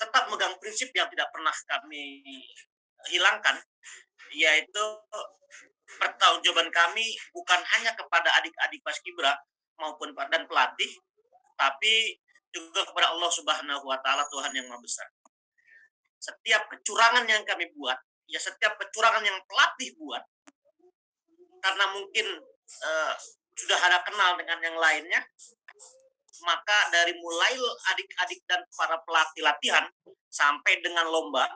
tetap megang prinsip yang tidak pernah kami hilangkan, yaitu pertanggungjawaban kami bukan hanya kepada adik-adik paskibra maupun dan pelatih, tapi juga kepada Allah Subhanahu wa taala, Tuhan yang Maha Besar. Setiap kecurangan yang kami buat, ya setiap kecurangan yang pelatih buat, karena mungkin sudah ada kenal dengan yang lainnya, maka dari mulai adik-adik dan para pelatih latihan sampai dengan lomba,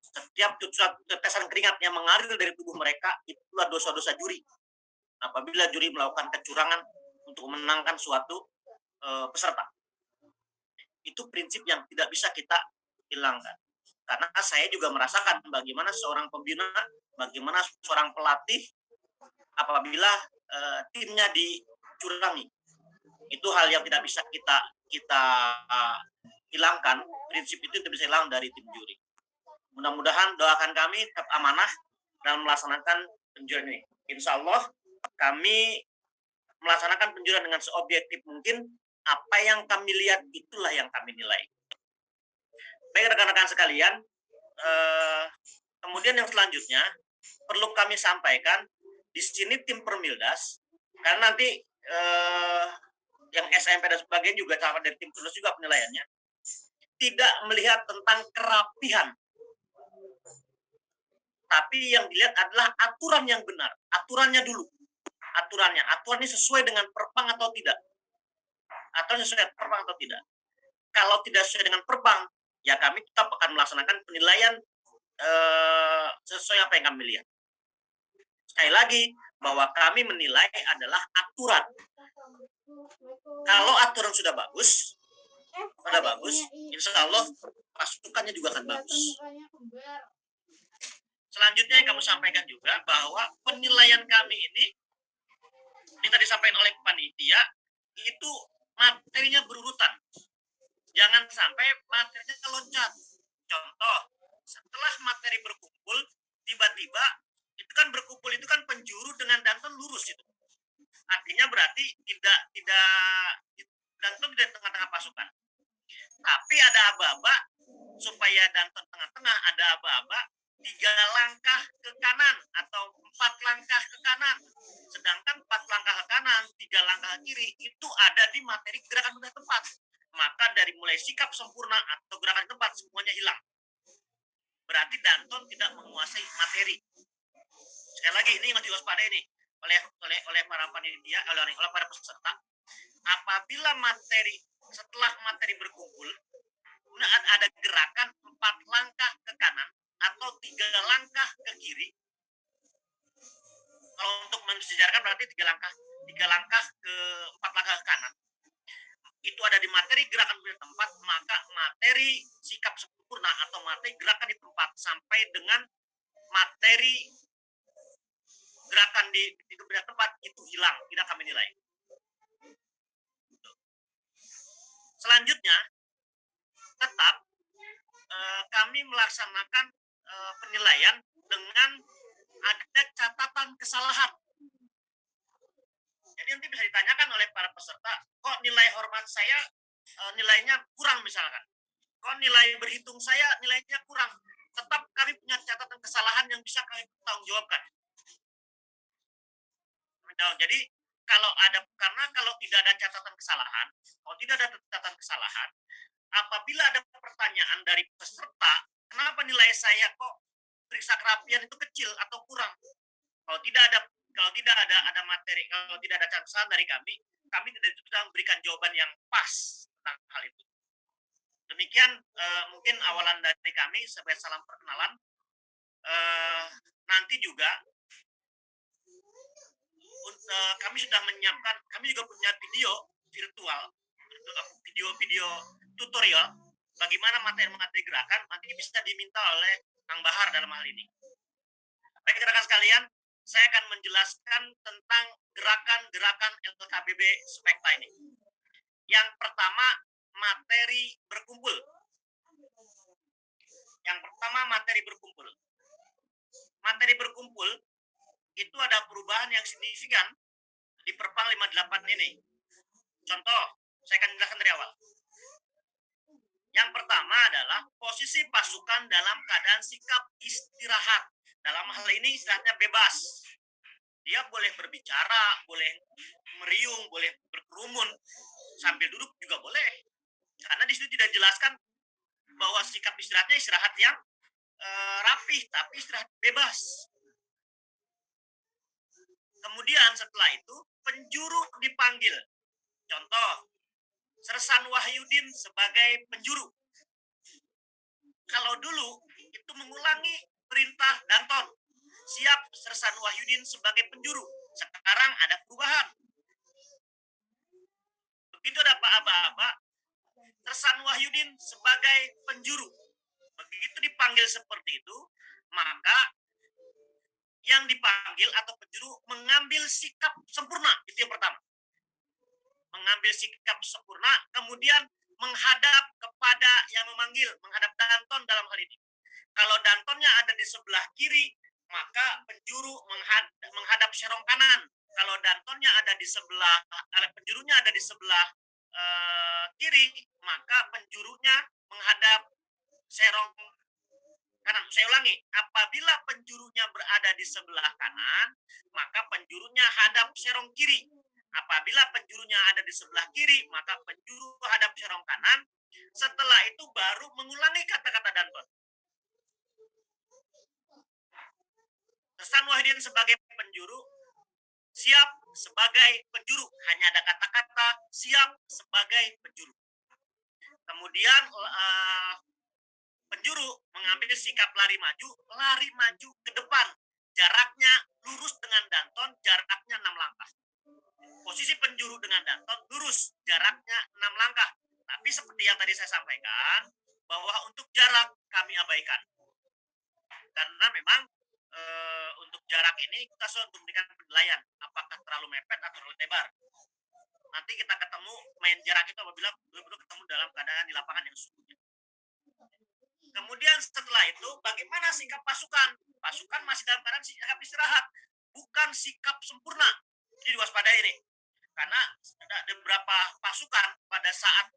setiap tetesan keringat yang mengalir dari tubuh mereka itulah dosa-dosa juri. Apabila juri melakukan kecurangan untuk memenangkan suatu peserta, itu prinsip yang tidak bisa kita hilangkan. Karena saya juga merasakan bagaimana seorang pembina, bagaimana seorang pelatih apabila timnya dicurangi. Itu hal yang tidak bisa kita hilangkan. Prinsip itu tidak bisa hilang dari tim juri. Mudah-mudahan doakan kami tetap amanah dalam melaksanakan penjurian ini. Insya Allah kami melaksanakan penjurian dengan seobjektif mungkin. Apa yang kami lihat itulah yang kami nilai. Baik rekan-rekan sekalian, kemudian yang selanjutnya perlu kami sampaikan di sini tim Permildas, karena nanti yang SMP dan sebagainya juga sama dari tim Permildas juga penilaiannya tidak melihat tentang kerapihan, tapi yang dilihat adalah aturan yang benar. Aturannya dulu, aturannya sesuai dengan perpang atau tidak. Aturannya sesuai dengan perpang atau tidak. Kalau tidak sesuai dengan perpang, ya kami tetap akan melaksanakan penilaian sesuai apa yang kami lihat. Sekali lagi, bahwa kami menilai adalah aturan. Kalau aturan sudah bagus, insya Allah pasukannya juga akan bagus. Selanjutnya yang kamu sampaikan juga bahwa penilaian kami ini tadi disampaikan oleh panitia itu materinya berurutan. Jangan sampai materinya loncat. Contoh, setelah materi berkumpul, tiba-tiba itu kan berkumpul itu kan penjuru dengan danton lurus itu. Artinya berarti tidak danton tidak tengah-tengah pasukan. Tapi ada aba-aba supaya danton tengah-tengah, ada aba-aba 3 langkah ke kanan atau 4 langkah ke kanan. Sedangkan 4 langkah ke kanan, 3 langkah ke kiri itu ada di materi gerakan benda tempat. Maka dari mulai sikap sempurna atau gerakan tempat semuanya hilang. Berarti danton tidak menguasai materi. Sekali lagi ini yang diwaspadai nih oleh para panitia, oleh para peserta. Apabila setelah materi berkumpul, ada gerakan 4 langkah ke kanan atau 3 langkah ke kiri. Kalau untuk mensejarahkan berarti 3 langkah ke 4 langkah ke kanan. Itu ada di materi gerakan di tempat, maka materi sikap sempurna atau materi gerakan di tempat sampai dengan materi gerakan di tempat itu hilang, tidak kami nilai. Selanjutnya, tetap kami melaksanakan penilaian dengan ada catatan kesalahan. Jadi nanti bisa ditanyakan oleh para peserta, kok nilai hormat saya nilainya kurang misalkan. Kok nilai berhitung saya nilainya kurang. Tetap kami punya catatan kesalahan yang bisa kami tanggung jawabkan. Jadi kalau tidak ada catatan kesalahan, apabila ada pertanyaan dari peserta, kenapa nilai saya kok periksa kerapian itu kecil atau kurang? Kalau tidak ada materi, kalau tidak ada catatan dari kami tidak memberikan jawaban yang pas tentang hal itu. Demikian mungkin awalan dari kami sebagai salam perkenalan. Nanti juga kami sudah menyiapkan, kami juga punya video virtual, video tutorial bagaimana materi gerakan, nanti bisa diminta oleh Kang Bahar dalam hal ini. Baik rekan sekalian, saya akan menjelaskan tentang gerakan-gerakan LKBB Spekta ini. Yang pertama, materi berkumpul. Materi berkumpul itu ada perubahan yang signifikan di Perpang 58 ini. Contoh, saya akan jelaskan dari awal. Yang pertama adalah posisi pasukan dalam keadaan sikap istirahat. Dalam hal ini istirahatnya bebas. Dia boleh berbicara, boleh meriung, boleh berkerumun, sambil duduk juga boleh. Karena di situ tidak jelaskan bahwa sikap istirahatnya istirahat yang rapih, tapi istirahat bebas. Kemudian setelah itu penjuru dipanggil. Contoh, Sersan Wahyudin sebagai penjuru. Kalau dulu itu mengulangi perintah Danton. Siap Sersan Wahyudin sebagai penjuru. Sekarang ada perubahan. Begitu ada Pak Aba-Aba, Sersan Wahyudin sebagai penjuru. Begitu dipanggil seperti itu, maka yang dipanggil atau penjuru mengambil sikap sempurna. Itu yang pertama. Mengambil sikap sempurna, kemudian menghadap kepada yang memanggil, menghadap Danton dalam hal ini. Kalau Dantonnya ada di sebelah kiri, maka penjuru menghadap serong kanan. Kalau Dantonnya ada di sebelah, penjurunya ada di sebelah kiri, maka penjurunya menghadap serong kanan. Saya ulangi, apabila penjurunya berada di sebelah kanan, maka penjurunya hadap serong kiri. Apabila penjurunya ada di sebelah kiri, maka penjuru hadap serong kanan. Setelah itu baru mengulangi kata-kata Danton. Sersan Wahyudin sebagai penjuru, siap sebagai penjuru. Hanya ada kata-kata siap sebagai penjuru. Kemudian penjuru mengambil sikap lari maju ke depan. Jaraknya lurus dengan Danton, jaraknya 6 langkah. Posisi penjuru dengan Danton lurus, jaraknya 6 langkah. Tapi seperti yang tadi saya sampaikan, bahwa untuk jarak kami abaikan. Karena memang untuk jarak ini kita sudah memberikan penilaian apakah terlalu mepet atau terlalu lebar. Nanti kita ketemu main jarak itu apabila betul-betul ketemu dalam keadaan di lapangan yang sesungguhnya. Kemudian setelah itu bagaimana sikap pasukan? Pasukan masih dalam keadaan sikap istirahat, bukan sikap sempurna. Jadi diwaspadai nih. Karena ada beberapa pasukan pada saat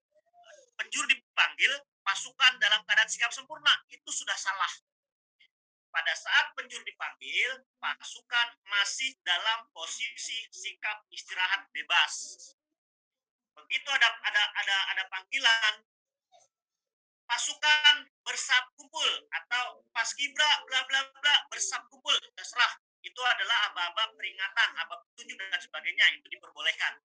penjuru dipanggil, pasukan dalam keadaan sikap sempurna, itu sudah salah. Pada saat penjuru dipanggil, pasukan masih dalam posisi sikap istirahat bebas. Begitu ada panggilan, pasukan bersab kumpul atau paskibra bla bla bla bersab kumpul, terserah. Itu adalah aba-aba peringatan, aba petunjuk dan sebagainya, itu diperbolehkan.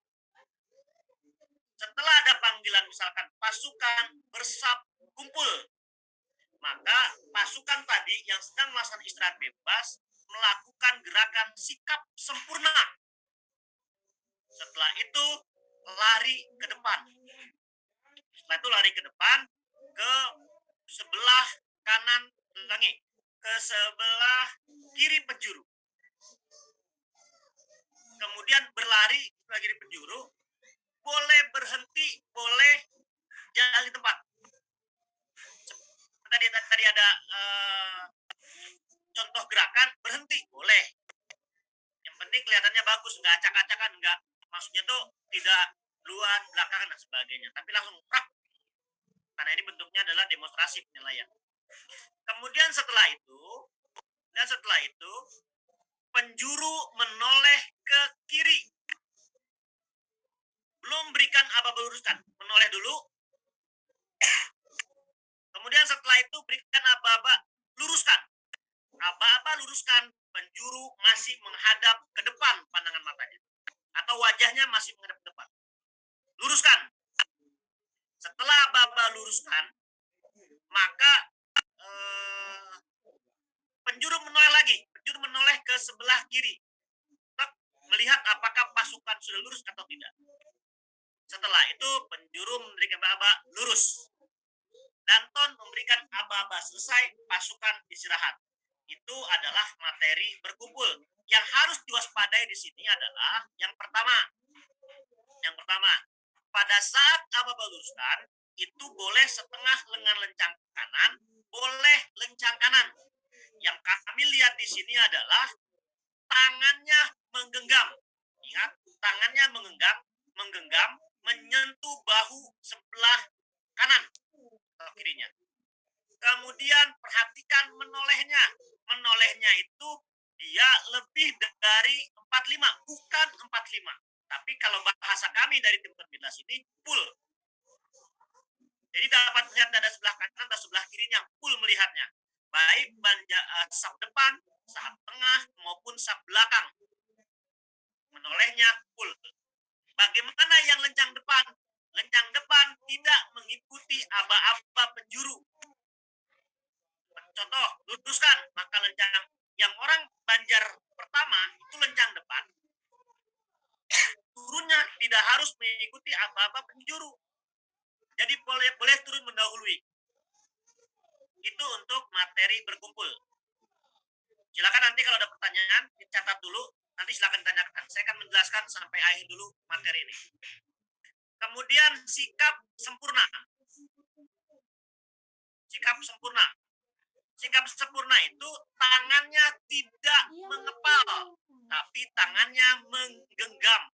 Setelah ada panggilan misalkan pasukan bersab kumpul, maka pasukan tadi yang sedang melaksanakan istirahat bebas melakukan gerakan sikap sempurna. Setelah itu lari ke depan. Setelah itu lari ke depan ke sebelah kanan, ke sebelah kiri penjuru. Kemudian berlari lagi di penjuru, boleh berhenti, boleh jalan di tempat. Tadi ada contoh gerakan berhenti, boleh. Yang penting kelihatannya bagus, nggak acak-acakan, nggak maksudnya tuh tidak duluan, belakangan dan sebagainya, tapi langsung prak. Karena ini bentuknya adalah demonstrasi penilaian. Kemudian setelah itu penjuru menoleh ke kiri. Belum berikan aba-aba luruskan, menoleh dulu. Kemudian setelah itu berikan aba-aba luruskan. Aba-aba luruskan, penjuru masih menghadap ke depan pandangan matanya. Atau wajahnya masih menghadap ke depan. Luruskan. Setelah aba-aba luruskan, maka penjuru menoleh lagi. Penjuru menoleh ke sebelah kiri. Melihat apakah pasukan sudah lurus atau tidak. Setelah itu penjuru memberikan aba-aba lurus. Danton memberikan aba-aba selesai, pasukan istirahat. Itu adalah materi berkumpul. Yang harus diwaspadai di sini adalah yang pertama. Pada saat aba-aba luruskan, itu boleh setengah lengan lencang kanan, boleh lencang kanan. Yang kami lihat di sini adalah tangannya menggenggam. Ingat, tangannya menggenggam menyentuh bahu sebelah kanan. Kemudian perhatikan menolehnya. Menolehnya itu dia lebih dari 45, bukan 45. Tapi kalau bahasa kami dari tim terbilas ini full. Jadi dapat melihat dada sebelah kanan dan sebelah kirinya, full melihatnya. Baik sap depan, sap tengah, maupun sap belakang. Menolehnya full. Bagaimana yang lencang depan? Lencang depan tidak mengikuti aba-aba penjuru. Contoh, luruskan, maka lencang yang orang Banjar pertama itu lencang depan. Turunnya tidak harus mengikuti aba-aba penjuru. Jadi boleh turun mendahului. Itu untuk materi berkumpul. Silakan nanti kalau ada pertanyaan dicatat dulu, nanti silakan tanyakan. Saya akan menjelaskan sampai akhir dulu materi ini. Kemudian sikap sempurna. Sikap sempurna. Sikap sempurna itu tangannya tidak mengepal, tapi tangannya menggenggam.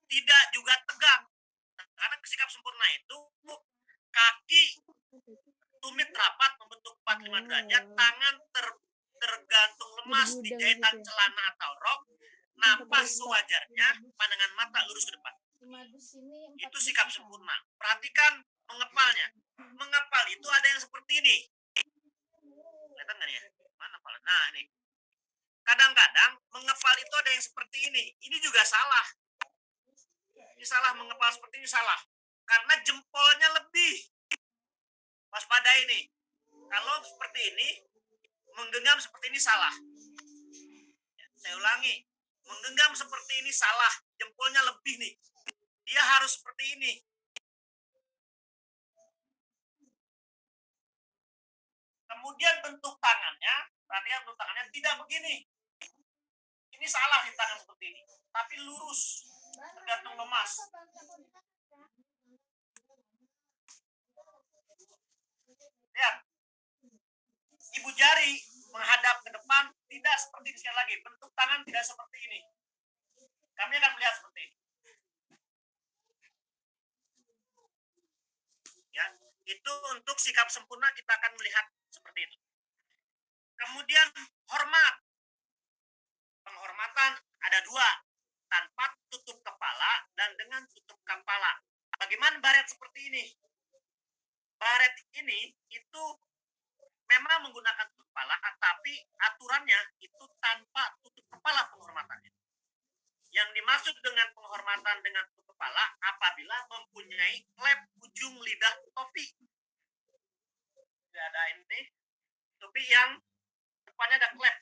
Tidak juga tegang. Karena sikap sempurna itu kaki tumit rapat membentuk 45 derajat, tangan tergantung lemas di jahitan celana atau rok, napas sewajarnya, pandangan mata lurus ke depan. Itu sikap sempurna. Perhatikan mengepalnya. Mengepal itu ada yang seperti ini. Kelihatan nggak nih ya? Mana pal? Nah, ini. Kadang-kadang mengepal itu ada yang seperti ini. Ini juga salah. Ini salah, mengepal seperti ini salah. Karena jempolnya lebih. Waspada ini. Kalau seperti ini, menggenggam seperti ini salah. Saya ulangi. Menggenggam seperti ini salah. Jempolnya lebih nih. Dia harus seperti ini. Kemudian bentuk tangannya, perhatikan bentuk tangannya tidak begini. Ini salah di tangan seperti ini. Tapi lurus. Tergantung lemas. Lihat. Ibu jari menghadap ke depan tidak seperti ini sekali lagi. Bentuk tangan tidak seperti ini. Kami akan melihat seperti ini. Ya, itu untuk sikap sempurna kita akan melihat seperti itu. Kemudian hormat. Penghormatan ada dua. Tanpa tutup kepala dan dengan tutup kepala. Bagaimana baret seperti ini? Baret ini itu memang menggunakan tutup kepala, tapi aturannya itu tanpa tutup kepala penghormatannya. Yang dimaksud dengan penghormatan dengan tutup kepala apabila mempunyai klep ujung lidah topi. Tidak ada ini. Topi yang depannya ada klep.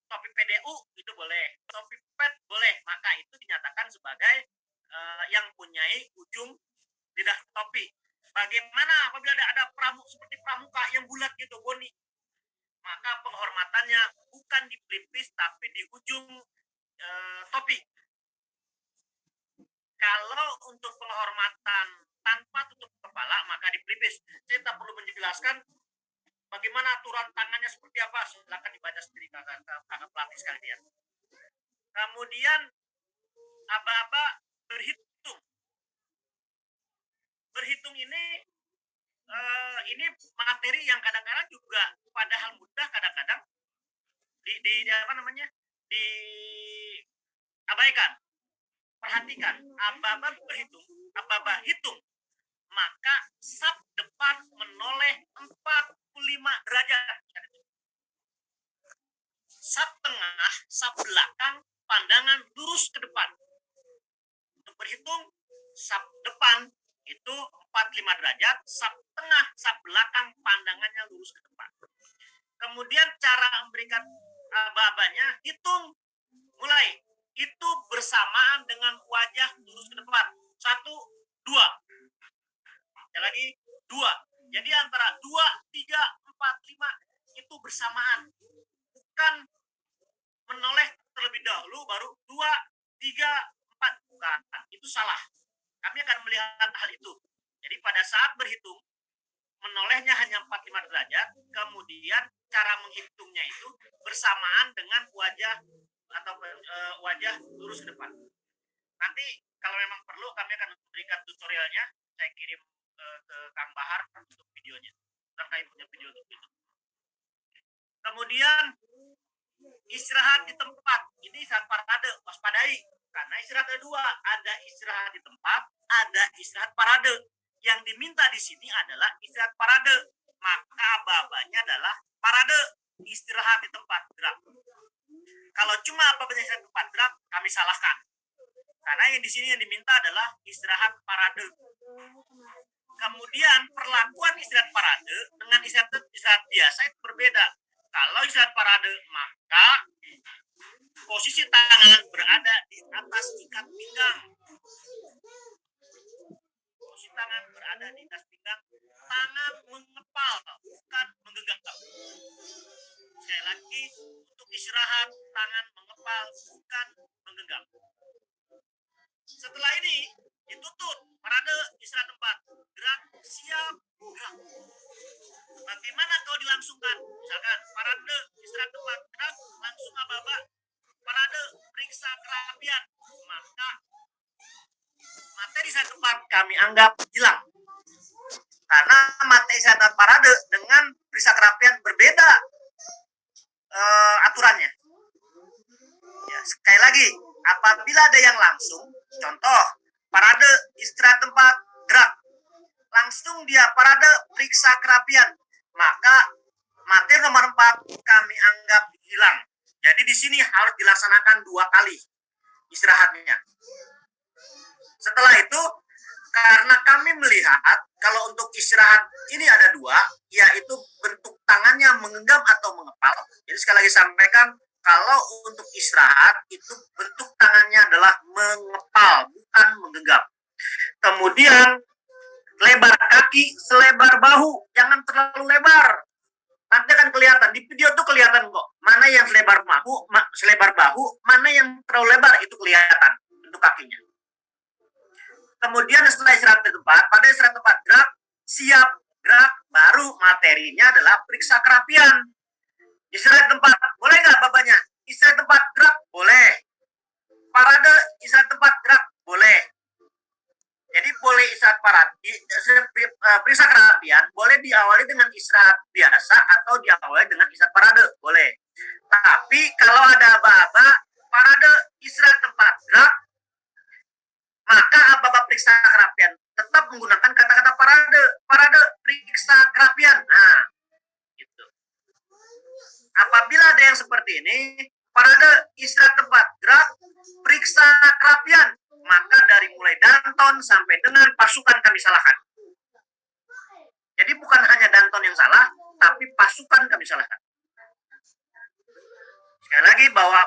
Topi PDU itu boleh. Topi pet boleh. Maka itu dinyatakan sebagai yang punyai ujung lidah topi. Bagaimana apabila ada seperti pramuka yang bulat gitu, boni? Maka penghormatannya bukan di pelipis tapi di ujung topi. Kalau untuk penghormatan tanpa tutup kepala maka di pelipis. Saya tak perlu menjelaskan bagaimana aturan tangannya seperti apa. Silakan dibaca sendiri kakak pelatih sekalian. Kemudian aba-aba berhitung. Berhitung ini materi yang kadang-kadang juga padahal mudah kadang-kadang diabaikan. Perhatikan, aba-aba berhitung, aba-aba hitung, maka sap depan menoleh 45 derajat. Sap tengah, sap belakang, pandangan lurus ke depan. Untuk berhitung, sap depan itu 45 derajat, sap tengah, sap belakang, pandangannya lurus ke depan. Kemudian cara memberikan aba-abanya, hitung. Mulai. Itu bersamaan dengan wajah lurus ke depan. 1, 2. Sekali lagi, 2. Jadi antara 2, 3, 4, 5 itu bersamaan. Bukan menoleh terlebih dahulu baru 2, 3, 4. Bukan. Itu salah. Kami akan melihat hal itu. Jadi pada saat berhitung, menolehnya hanya 45 derajat, kemudian cara menghitungnya itu bersamaan dengan wajah atau wajah lurus ke depan. Nanti kalau memang perlu kami akan memberikan tutorialnya, saya kirim ke Kang Bahar saya punya video untuk itu. Kemudian istirahat di tempat. Ini saat parade, waspadai. Karena istirahat ada dua, ada istirahat di tempat, ada istirahat parade. Yang diminta di sini adalah istirahat parade. Maka aba-abanya adalah parade, istirahat di tempat gerak. Kalau cuma aba-abanya istirahat di tempat gerak, kami salahkan. Karena yang di sini yang diminta adalah istirahat parade. Kemudian perlakuan istirahat parade dengan istirahat biasa itu berbeda. Kalau istirahat parade, maka posisi tangan berada di atas ikat pinggang. Posisi tangan berada di atas pinggang. Tangan mengepal, bukan menggenggam. Sekali lagi, untuk istirahat, tangan mengepal, bukan menggenggam. Setelah ini, ditutup. Parade, istirahat tempat. Gerak, siap, gerak. Bagaimana kalau dilangsungkan? Misalkan, parade, istirahat tempat. Gerak, langsung aba-aba. Parade, periksa kerapian. Maka materi istirahat tempat kami anggap hilang. Karena materi istirahat parade dengan periksa kerapian berbeda aturannya. Ya, sekali lagi, apabila ada yang langsung, contoh, parade, istirahat tempat, gerak. Langsung dia parade, periksa kerapian. Maka materi nomor 4 kami anggap hilang. Jadi di sini harus dilaksanakan 2 kali istirahatnya. Setelah itu, karena kami melihat kalau untuk istirahat ini ada 2, yaitu bentuk tangannya menggenggam atau mengepal. Jadi sekali lagi sampaikan, kalau untuk istirahat itu bentuk tangannya adalah mengepal, bukan menggenggam. Kemudian lebar kaki selebar bahu, jangan terlalu lebar. Nanti akan kelihatan di video tuh kelihatan kok mana yang selebar bahu, mana yang terlalu lebar, itu kelihatan bentuk kakinya. Kemudian setelah istirahat di tempat, pada istirahat tempat gerak, siap gerak, baru materinya adalah periksa kerapian. Istirahat tempat, boleh nggak babanya? Istirahat tempat gerak, boleh. Parade, istirahat tempat gerak, boleh. Jadi boleh istirahat parade, periksa kerapian, boleh diawali dengan istirahat biasa atau diawali dengan istirahat parade, boleh. Tapi kalau ada aba-aba, parade, istirahat tempat gerak, maka aba-aba periksa kerapian tetap menggunakan kata-kata parade, parade, periksa kerapian. Nah, gitu. Apabila ada yang seperti ini, parade, istirahat tempat gerak, periksa kerapian, maka dari mulai Danton sampai dengan pasukan kami salahkan. Jadi bukan hanya Danton yang salah, tapi pasukan kami salahkan. Sekali lagi bahwa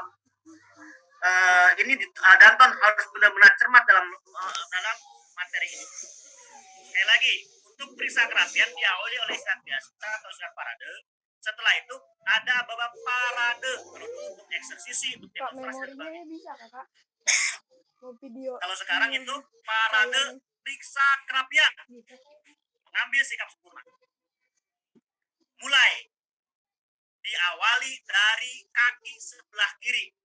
ini Danton harus benar-benar cermat dalam materi ini. Sekali lagi, untuk periksa kerapian diawali oleh istirahat biasa atau istirahat parade. Setelah itu ada babak parade untuk eksersisi, untuk demonstrasi. Memorinya bisa kakak. Mau video. Kalau sekarang itu parade periksa kerapian, mengambil sikap sempurna. Mulai diawali dari kaki sebelah kiri.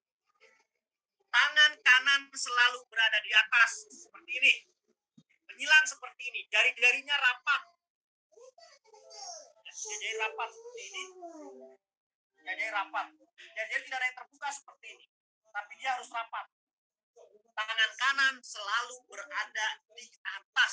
Tangan kanan selalu berada di atas seperti ini. Menyilang seperti ini, jari-jarinya rapat. Jari rapat seperti ini. Jari rapat. Jari tidak ada yang terbuka seperti ini, tapi dia harus rapat. Tangan kanan selalu berada di atas.